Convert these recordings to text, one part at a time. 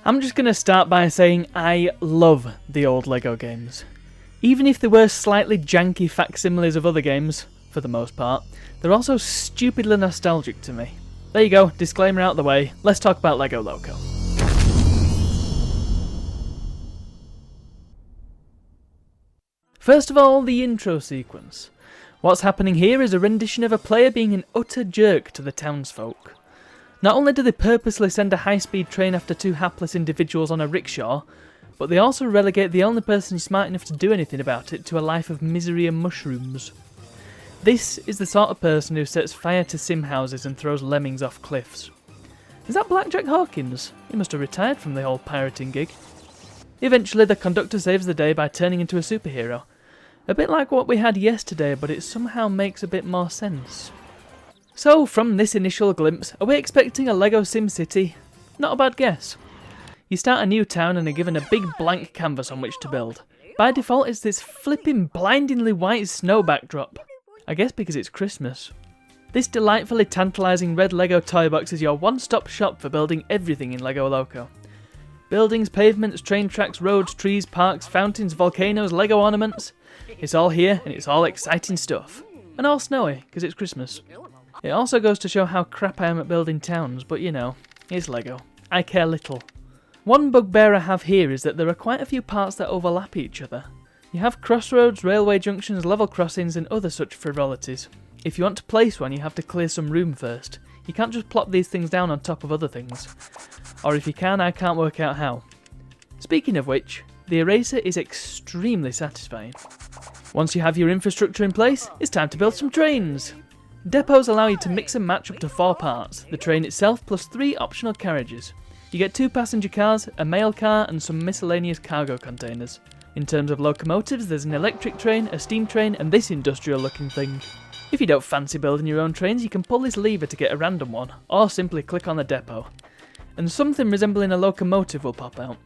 I'm just going to start by saying I love the old LEGO games. Even if they were slightly janky facsimiles of other games, for the most part, they're also stupidly nostalgic to me. There you go, disclaimer out the way, let's talk about LEGO Loco. First of all, the intro sequence. What's happening here is a rendition of a player being an utter jerk to the townsfolk. Not only do they purposely send a high-speed train after two hapless individuals on a rickshaw, but they also relegate the only person smart enough to do anything about it to a life of misery and mushrooms. This is the sort of person who sets fire to sim houses and throws lemmings off cliffs. Is that Blackjack Hawkins? He must have retired from the whole pirating gig. Eventually the conductor saves the day by turning into a superhero. A bit like what we had yesterday, but it somehow makes a bit more sense. So, from this initial glimpse, are we expecting a LEGO SimCity? Not a bad guess. You start a new town and are given a big blank canvas on which to build. By default it's this flipping blindingly white snow backdrop. I guess because it's Christmas. This delightfully tantalising red LEGO toy box is your one-stop shop for building everything in LEGO Loco. Buildings, pavements, train tracks, roads, trees, parks, fountains, volcanoes, LEGO ornaments. It's all here and it's all exciting stuff. And all snowy, because it's Christmas. It also goes to show how crap I am at building towns, but you know, it's LEGO. I care little. One bugbear I have here is that there are quite a few parts that overlap each other. You have crossroads, railway junctions, level crossings and other such frivolities. If you want to place one you have to clear some room first. You can't just plop these things down on top of other things. Or if you can, I can't work out how. Speaking of which, the eraser is extremely satisfying. Once you have your infrastructure in place, it's time to build some trains! Depots allow you to mix and match up to 4 parts, the train itself plus 3 optional carriages. You get 2 passenger cars, a mail car and some miscellaneous cargo containers. In terms of locomotives, there's an electric train, a steam train and this industrial looking thing. If you don't fancy building your own trains, you can pull this lever to get a random one, or simply click on the depot. And something resembling a locomotive will pop out.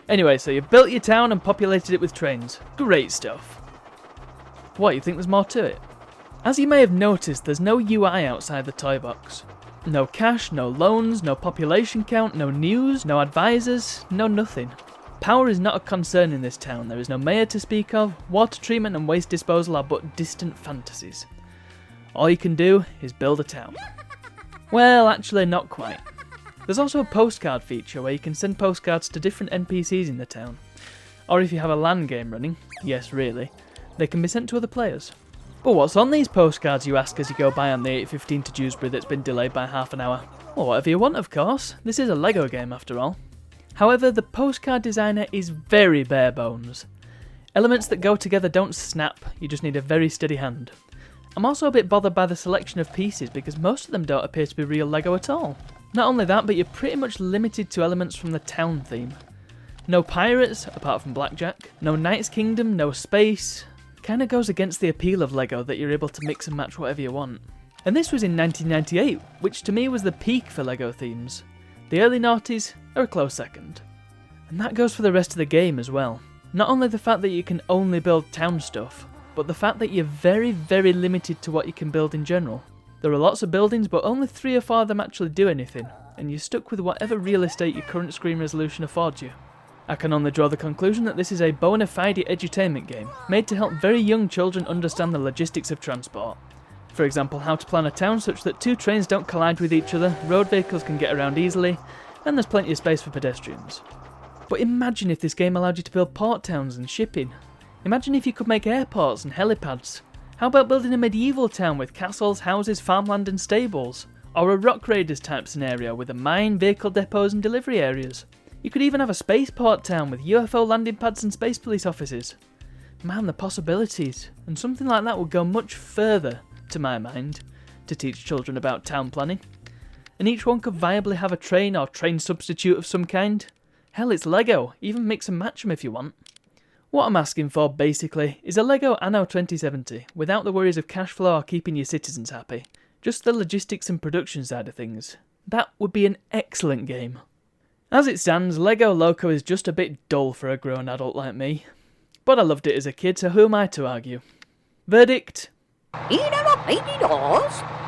Anyway, so you've built your town and populated it with trains. Great stuff. What, you think there's more to it? As you may have noticed, there's no UI outside the toy box. No cash, no loans, no population count, no news, no advisors, no nothing. Power is not a concern in this town, there is no mayor to speak of, water treatment and waste disposal are but distant fantasies. All you can do is build a town. Well, actually not quite. There's also a postcard feature where you can send postcards to different NPCs in the town. Or if you have a LAN game running, yes really, they can be sent to other players. But what's on these postcards, you ask as you go by on the 8:15 to Dewsbury that's been delayed by half an hour? Well, whatever you want of course, this is a LEGO game after all. However, the postcard designer is very bare bones. Elements that go together don't snap, you just need a very steady hand. I'm also a bit bothered by the selection of pieces because most of them don't appear to be real LEGO at all. Not only that, but you're pretty much limited to elements from the town theme. No pirates, apart from Blackjack, no Knight's Kingdom, no space. Kinda goes against the appeal of LEGO that you're able to mix and match whatever you want. And this was in 1998, which to me was the peak for LEGO themes. The early noughties are a close second. And that goes for the rest of the game as well. Not only the fact that you can only build town stuff, but the fact that you're very limited to what you can build in general. There are lots of buildings but only 3 or 4 of them actually do anything, and you're stuck with whatever real estate your current screen resolution affords you. I can only draw the conclusion that this is a bona fide edutainment game, made to help very young children understand the logistics of transport. For example, how to plan a town such that 2 trains don't collide with each other, road vehicles can get around easily, and there's plenty of space for pedestrians. But imagine if this game allowed you to build port towns and shipping. Imagine if you could make airports and helipads. How about building a medieval town with castles, houses, farmland and stables? Or a Rock Raiders type scenario with a mine, vehicle depots and delivery areas? You could even have a spaceport town with UFO landing pads and space police offices. Man, the possibilities. And something like that would go much further, to my mind, to teach children about town planning. And each one could viably have a train or train substitute of some kind. Hell, it's LEGO, even mix and match them if you want. What I'm asking for, basically, is a LEGO Anno 2070, without the worries of cash flow or keeping your citizens happy. Just the logistics and production side of things. That would be an excellent game. As it stands, LEGO Loco is just a bit dull for a grown adult like me. But I loved it as a kid, so who am I to argue? Verdict? He never paid it off.